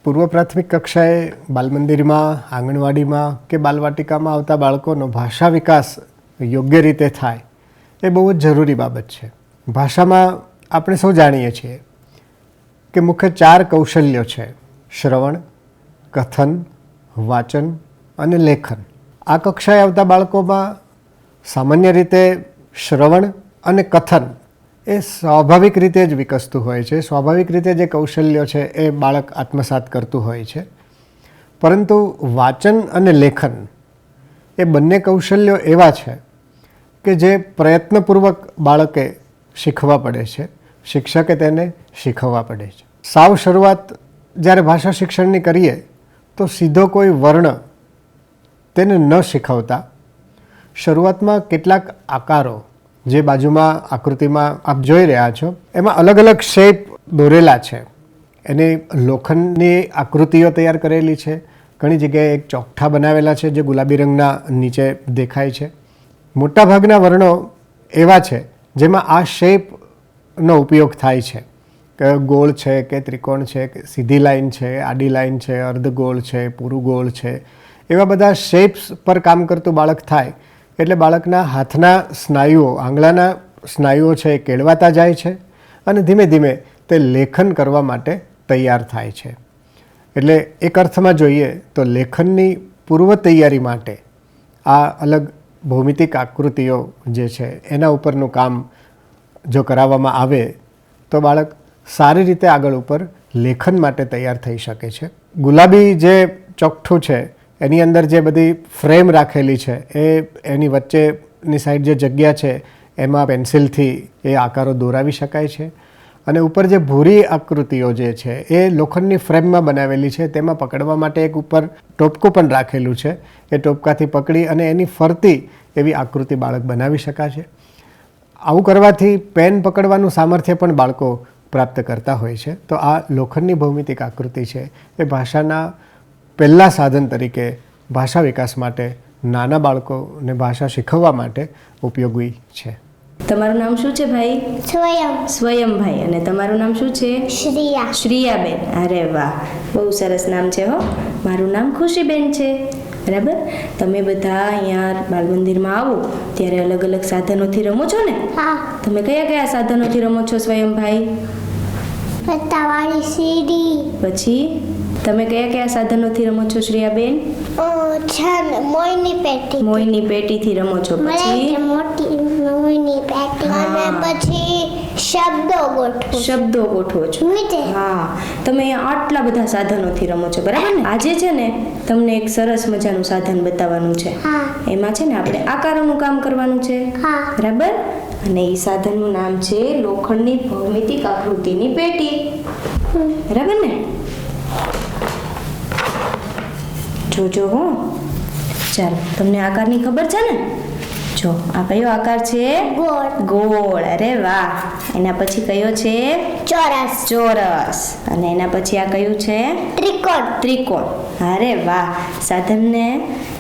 પૂર્વ પ્રાથમિક કક્ષાએ બાલમંદિરમાં, આંગણવાડીમાં કે બાલવાટિકામાં આવતા બાળકોનો ભાષા વિકાસ યોગ્ય રીતે થાય એ બહુ જ જરૂરી બાબત છે. ભાષામાં આપણે સૌ જાણીએ છીએ કે મુખ્ય 4 કૌશલ્યો છે: શ્રવણ, કથન, વાચન અને લેખન. આ કક્ષાએ આવતા બાળકોમાં સામાન્ય રીતે શ્રવણ અને કથન એ સ્વાભાવિક રીતે જ વિકસતું હોય છે. સ્વાભાવિક રીતે જે કૌશલ્યો છે એ બાળક આત્મસાત કરતું હોય છે. પરંતુ વાચન અને લેખન એ બંને કૌશલ્યો એવા છે કે જે પ્રયત્નપૂર્વક બાળકે શીખવા પડે છે, શિક્ષકે તેને શીખવવા પડે છે. સાવ શરૂઆત જ્યારે ભાષા શિક્ષણની કરીએ તો સીધો કોઈ વર્ણ તેને ન શીખવતા શરૂઆતમાં કેટલાક આકારો, જે બાજુમાં આકૃતિમાં આપ જોઈ રહ્યા છો, એમાં અલગ અલગ શેપ દોરેલા છે. એની લોખંડની આકૃતિઓ તૈયાર કરેલી છે. ઘણી જગ્યાએ એક ચોકઠા બનાવેલા છે જે ગુલાબી રંગના નીચે દેખાય છે. મોટાભાગના વર્ણો એવા છે જેમાં આ શેપનો ઉપયોગ થાય છે, કે ગોળ છે કે ત્રિકોણ છે, કે સીધી લાઈન છે, આડી લાઈન છે, અર્ધગોળ છે, પૂરું ગોળ છે. એવા બધા શેપ્સ પર કામ કરતું બાળક થાય એટલે બાળકના હાથના સ્નાયુઓ, આંગળાના સ્નાયુઓ છે એ કેળવાતા જાય છે અને ધીમે ધીમે તે લેખન કરવા માટે તૈયાર થાય છે. એટલે એક અર્થમાં જોઈએ તો લેખનની પૂર્વ તૈયારી માટે આ અલગ ભૌમિતિક આકૃતિઓ જે છે એના ઉપરનું કામ જો કરાવવામાં આવે તો બાળક સારી રીતે આગળ ઉપર લેખન માટે તૈયાર થઈ શકે છે. ગુલાબી જે ચોકઠું છે એની અંદર જે બધી ફ્રેમ રાખેલી છે એ એની વચ્ચેની સાઈડ જે જગ્યા છે એમાં પેન્સિલથી એ આકારો દોરાવી શકાય છે. અને ઉપર જે ભૂરી આકૃતિઓ જે છે એ લોખંડની ફ્રેમમાં બનાવેલી છે. તેમાં પકડવા માટે એક ઉપર ટોપકું પણ રાખેલું છે. એ ટોપકાથી પકડી અને એની ફરતી એવી આકૃતિ બાળક બનાવી શકાશે. આવું કરવાથી પેન પકડવાનું સામર્થ્ય પણ બાળકો પ્રાપ્ત કરતા હોય છે. તો આ લોખંડની ભૌમિતિક આકૃતિ છે એ ભાષાના પહેલાં સાધન તરીકે ભાષા વિકાસ માટે, નાના બાળકોને ભાષા શીખવવા માટે ઉપયોગી છે. તમારું નામ શું છે ભાઈ? સ્વયંભાઈ. અને તમારું નામ શું છે? શ્રિયાબેન. અરે વાહ, બહુ સરસ નામ છે હો. મારું નામ ખુશીબેન છે. બરાબર. તમે બધા અહીંયા બાલ મંદિરમાં આવો ત્યારે અલગ અલગ સાધનોથી રમો છો ને? હા. તમે કયા કયા સાધનોથી રમો છો સ્વયંભાઈ? પત્તાવાળી સીડી. પછી તમે કયા કયા સાધનોથી રમો છો શ્રેયાબેન? મોયની પેટી. મોયની પેટીથી રમો છો. પછી મોટી મોયની પેટી. અને પછી શબ્દો ગોઠવો છો. હા, તમે અહીંયા આટલા બધા સાધનોથી રમો છો, બરાબર ને? આજે છે ને તમને એક સરસ મજાનું સાધન બતાવવાનું છે. એમાં છે ને આપણે આકારોનું કામ કરવાનું છે, બરાબર? અને એ સાધનનું નામ છે લોખંડની ભૌમિતિક આકૃતિની પેટી, બરાબર ને? જોજો હો. ચાલો, તમને આકારની ખબર છે ને? જો આ કયો આકાર છે? ગોળ. અરે વાહ. એના પછી કયો છે? ચોરસ. અને એના પછી આ કયું છે? ત્રિકોણ. અરે વાહ. સાધનને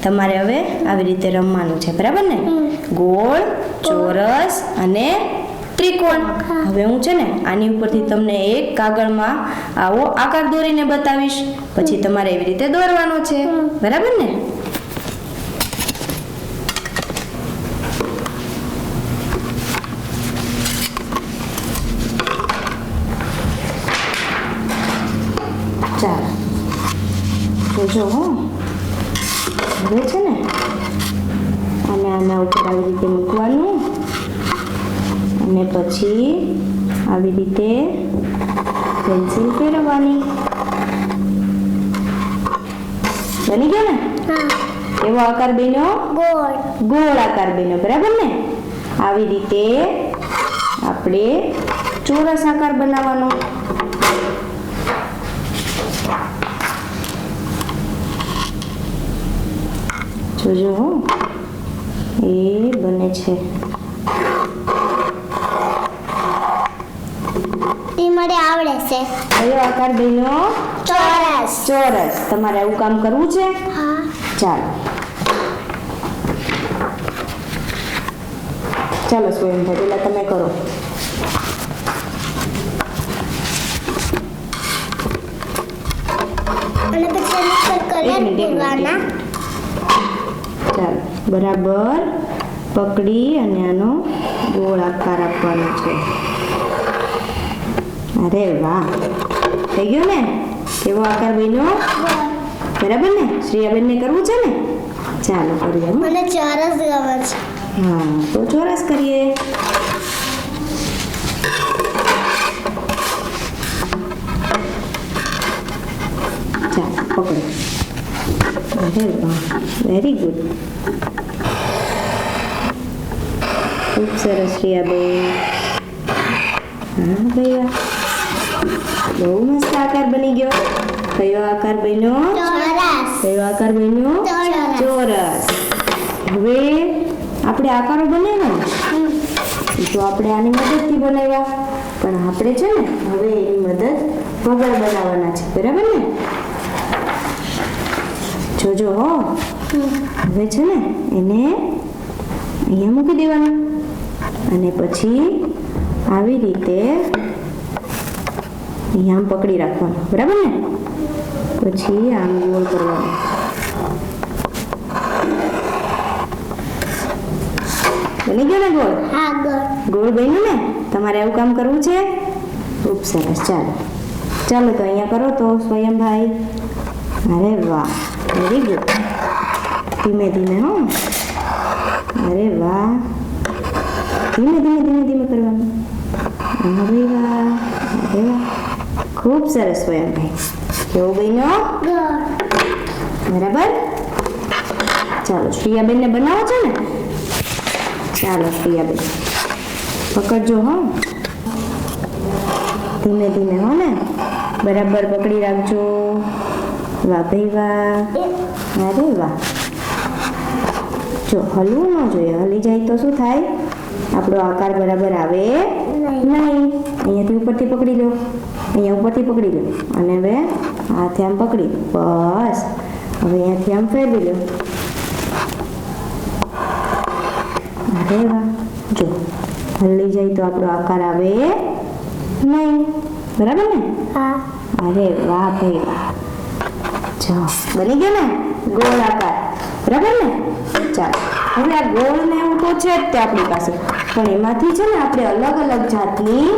તમારે હવે આવી રીતે રમવાનું છે, બરાબર ને? ગોળ, ચોરસ અને ત્રિકોણ. હવે હું છે ને આની ઉપરથી તમને એક કાગળમાં આવો આકાર દોરીને બતાવીશ, પછી તમારે એવી રીતે દોરવાનો છે, બરાબર ને? ચાલો, જોજો હો. હવે છે ને અને આના ઉપર આવી રીતે મૂકવાનું અને પછી આવી રીતે પેન્સિલ ફેરવવાની. બની ગયો ને? એવો આકાર બન્યો? ગોળ આકાર બન્યો, બરાબર ને? આવી રીતે આપણે ચોરસ આકાર બનાવવાનો. જોજો હો, એ બને છે. મને આવડે છે. કયો આકાર બન્યો? ચોરસ. તમારે આવું કામ કરવું છે? હા. ચાલો સ્વયંભાઈ, પેલા તમે કરો. દેવાના ચાલો બરાબર પકડી અને આનો ગોળ આકાર આપવાનો છે. અરે વાહ, થઈ ગયો ને? કેવો આકાર બન્યો? બરાબર ને? શ્રેયાબેનને કરવું છે ને? ચાલો કરીએ. હો. મને ચોરસ ગમે છે. હા, તો ચોરસ કરીએ. ચાલો પકડો. અરે વાહ, વેરી ગુડ. ખૂબ સરસ શ્રેયાબેન. હા ભૈયા, બહુ મસ્ત આકાર બની ગયો. કયો આકાર બન્યો? ચોરસ. કયો આકાર બન્યો? ચોરસ. ચોરસ. હવે આપણે આકારો બનાવ્યા ને, તો આપણે આની મદદથી બનાવ્યા, પણ આપણે છે ને હવે એની મદદ વગર બનાવવાના છે. બરાબર ને? જોજો હો. હવે છે ને એને અહીંયા મૂકી દેવાનું અને પછી આવી રીતે અહીંયા આમ પકડી રાખવાનું. બરાબર ને? પછી આમ ગોળ કરવાનું. બની ગયો ને ગોળ? હા ગોળ. ગોળ બન્યું ને? તમારે આવું કામ કરવું છે? ખૂબ સરસ. ચાલો ચાલો તો અહીંયા કરો તો સ્વયંભાઈ. અરે વાહ, વેરી ગુડ. ધીમે ધીમે હો. અરે વાહ, ધીમે ધીમે ધીમે ધીમે કરવાનું. અરે વાહ, અરે વાહ, ખૂબ સરસ સ્વયંભાઈ. કેવો બન્યો? ગોળ. બરાબર. ચાલો શ્રેયાબેનને બનાવો છે ને? ચાલો શ્રેયાબેન પકડજો હો. ધીમે ધીમે હો ને, બરાબર પકડી રાખજો. વાહ ભાઈ વાહ. અરે વાહ. જો હલવું ન જોઈએ, હલી જાય તો શું થાય? આપણો આકાર બરાબર આવે નહીં. અહીંયાથી ઉપરથી પકડી લો, અહીંયા ઉપરથી પકડી લો અને હવે હાથે આમ પકડી લો. બસ હવે અહીંયાથી આમ ફેરવી લો. અરે વાહ. જો હલી જાય તો આપણો આકાર આવે નહીં. બરાબર ને? હા. અરે વાહ ભાઈ વાહ. જો બની ગયો ને ગોળ આકાર. બરાબર ને? ચાલો હવે આ ગોળ ને એવું તો છે જ તે આપણી પાસે, પણ એમાંથી છે ને આપણે અલગ અલગ જાતની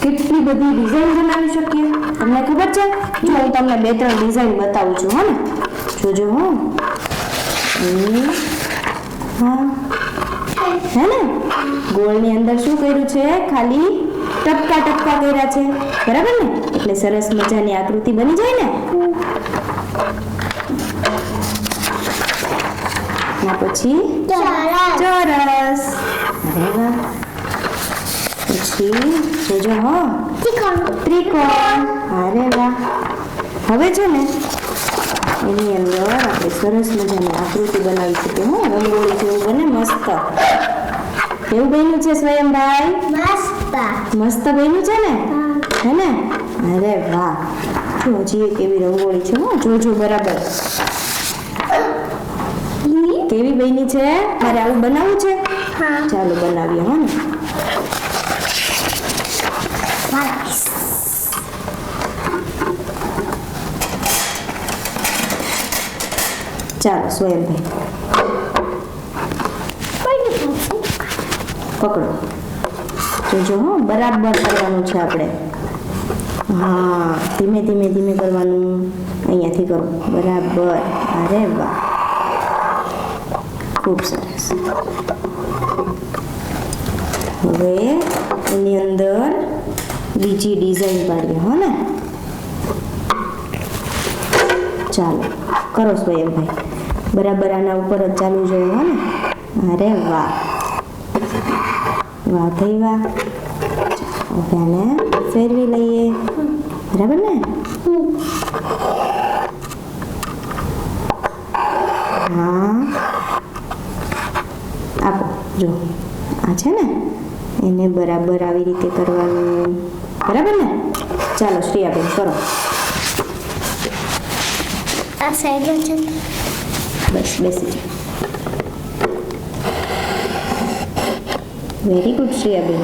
કેટલી બધી ડિઝાઇન બનાવી શકીએ. તમને ખબર છે? જો હું તમને 2-3 ડિઝાઇન બતાવું છું. હો ને, જોજો હો. હા હે ને? ગોળની અંદર શું કર્યું છે? ખાલી ટપકા ટપકા કર્યા છે. બરાબર ને? એટલે સરસ મજાની આકૃતિ બની જાય ને. ના પછી ચોરસ. ચોરસ. અરે વાહ. પછી જોજો હો, ત્રિકોણ. અરે વાહ. હવે છે ને એની અંદર આપણે સરસ મજાની આકૃતિ બનાવી શકીએ. હો, રંગોળી જેવું બને મસ્ત. કેવું બન્યું છે સ્વયંભાઈ? મસ્ત. મસ્ત બન્યું છે ને? હે ને? અરે વાહ. જો હજી એક એવી રંગોળી છે. હો, જોજો બરાબર કેવી બની છે. મારે આવું બનાવવું છે? હા. ચાલો બનાવીએ. હો ને, ચાલો સ્વયંભાઈ પકડો. જોજો હો, બરાબર કરવાનું છે આપણે. હા, ધીમે ધીમે ધીમે કરવાનું. અહીંયાથી કરો. બરાબર. અરે વાહ, ખૂબ સરસ. હવે એની અંદર બીજી ડિઝાઇન પાડીએ. હો ને, ચાલો કરો સ્વયંભાઈ. બરાબર આના ઉપર જ ચાલુ જોઈએ. હો ને. અરે વાહ, વાહ ભાઈ વાહ. હવે આને ફેરવી લઈએ. બરાબર ને? હા, આપો. જો આ છે ને, એને બરાબર આવી રીતે કરવાનું. બરાબર ને? ચાલો શ્રેયાબેન કરો. આ સાઈડ છે. બસ બેસી જાઓ. Very good Shreyaben.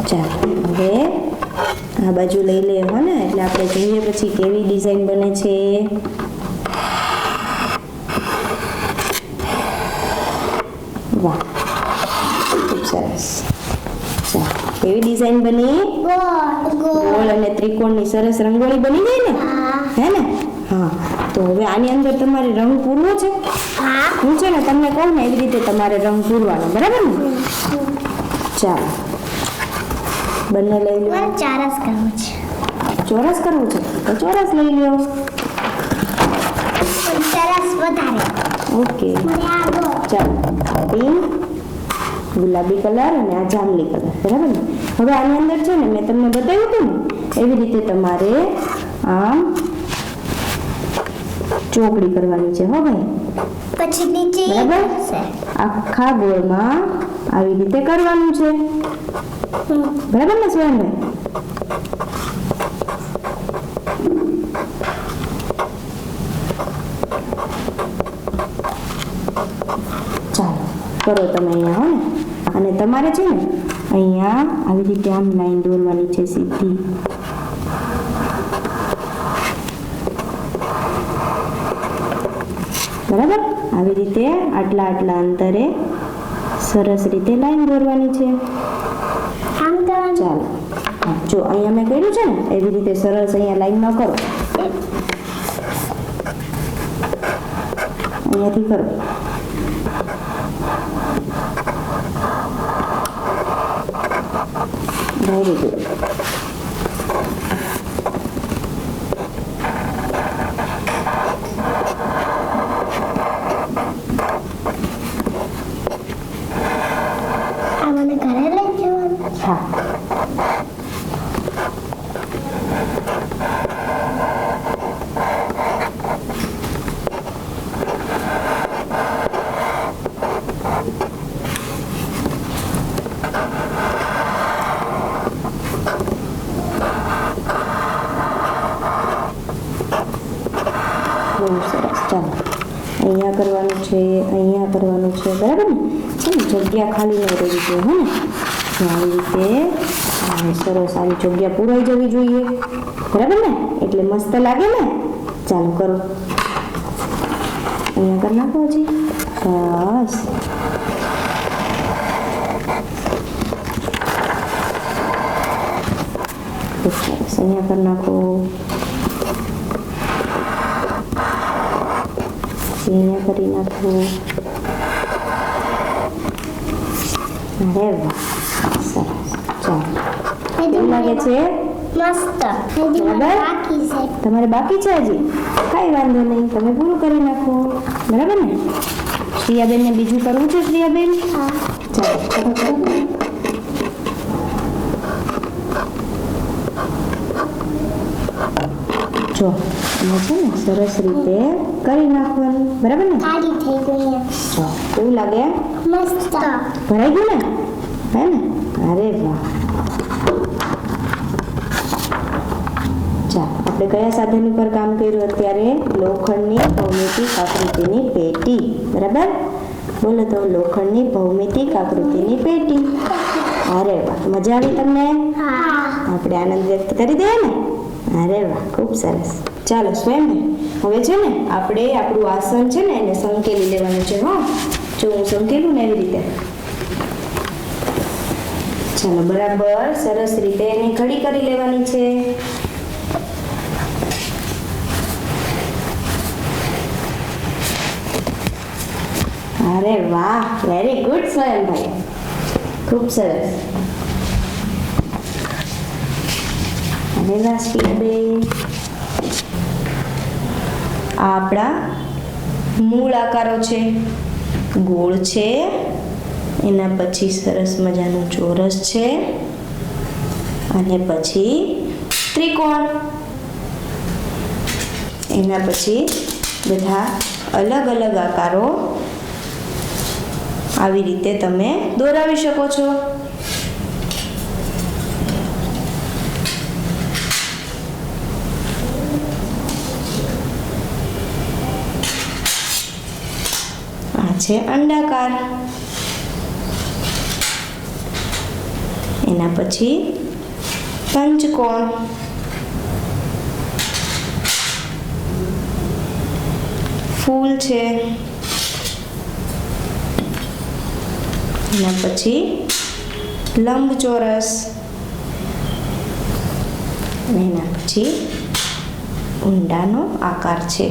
ચાલો હવે આ બાજુ લઈ લે હો ને, એટલે આપણે જોઈએ પછી કેવી ડિઝાઇન બને છે. વાહ, ખૂબ સરસ. ચાલો, કેવી ડિઝાઇન બની? ગોળ અને ત્રિકોણની સરસ રંગોળી બની ગઈ ને, હે ને? હા, તો હવે આની અંદર તમારે રંગ પૂરવો છે. હું છે ને તમને કહું ને એવી રીતે તમારે રંગ પૂરવાનો, બરાબર ને? ચાલો, બંને લઈ લો. ચોરસ કરવું છે. ચોરસ કરવું છે તો ચોરસ લઈ લો. સરસ વધારે. ઓકે, મને આ ગોળ. ચાલો, પિંક, ગુલાબી કલર અને આ જાંબલી કલર, બરાબર ને? હવે આની અંદર છે ને મેં તમને બતાવ્યું હતું ને એવી રીતે તમારે આમ ચોકડી કરવાની છે, હો ભાઈ. પછી નીચે બરાબર, આખા ગોળમાં આવી રીતે કરવાનું છે, બરાબર ને સ્વયંભાઈ? ચાલો, કરો તમે અહીંયા, હો ને? અને તમારે છે ને અહીંયા આવી રીતે આમ લાઈન દોરવાની છે સીધી. બરાબર, આવી રીતે આટલા આટલા અંતરે સરસ રીતે લાઈન દોરવાની છે. આમ કરવાનું. ચાલો, હા, જો અહીંયા મેં કર્યું છે ને એવી રીતે સરસ અહીંયા લાઈનમાં કરો. અહીંયાથી કરો. Very good. આ મને ઘરે લઈ જવાનું. હા, બહુ સરસ. ચાલો, અહીંયા કરવાનું છે, અહીંયા કરવાનું છે, બરાબર ને? છે ને, જગ્યા ખાલી ન રહેવી જોઈએ, હે ને? તો આવી રીતે સરસ આવી જગ્યા પૂરાઈ જવી જોઈએ, બરાબર ને? એટલે મસ્ત લાગે ને. ચાલો, કરો. અહીંયા કરી નાખો હજી. બસ, ખૂબ સરસ. અહીંયા કરી નાખો. અહીંયા કરી નાખો. અરે વાહ, સરસ. ચાલો, કેવું લાગે છે? મસ્ત. હજી મને બરાબર? બાકી છે. તમારે બાકી છે હજી? કાંઈ વાંધો નહીં, તમે પૂરું કરી નાખો, બરાબર ને? શ્રેયાબેનને બીજું કરવું છે? શ્રેયાબેન, હા. ચાલો, કરો, કરો. જો અને છે ને સરસ રીતે કરી નાખવાનું, બરાબર ને? સારી થઈ ગઈ. જો કેવું લાગે? મસ્ત. ભરાઈ ગયું ને, હે ને? અરે વાહ. ચાલો, આપણે કયા સાધન ઉપર કામ કર્યું અત્યારે? લોખંડની ભૌમિતિક આકૃતિની પેટી, બરાબર? બોલો તો, લોખંડની ભૌમિતિક આકૃતિની પેટી. અરે વાહ, મજા આવી તમને? હા. આપણે આનંદ વ્યક્ત કરી દઈએ ને? અરે વાહ, ખૂબ સરસ. ચાલો સ્વયંભાઈ, હવે છે ને આપણે આપણું આસન છે ને એને સંકેલી લેવાનું છે. હો, જો હું સંકેલું ને એવી રીતે. ચાલો, બરાબર સરસ રીતે એની ઘડી કરી લેવાની છે. અરે વાહ, વેરી ગુડ સ્વયંભાઈ, ખૂબ સરસ. અને રાષ્ટ્રીયબેન, આ આપણા મૂળ આકારો છે. ગોળ છે, એના પછી સરસ મજાનું ચોરસ છે, અને પછી ત્રિકોણ, એના પછી બધા અલગ અલગ આકારો આવી રીતે તમે દોરાવી શકો છો. આ છે અંડાકાર, એના પછી પંચકોણ, ફૂલ છે, એના પછી લંબચોરસ, અને એના પછી ઊંડાનો આકાર છે.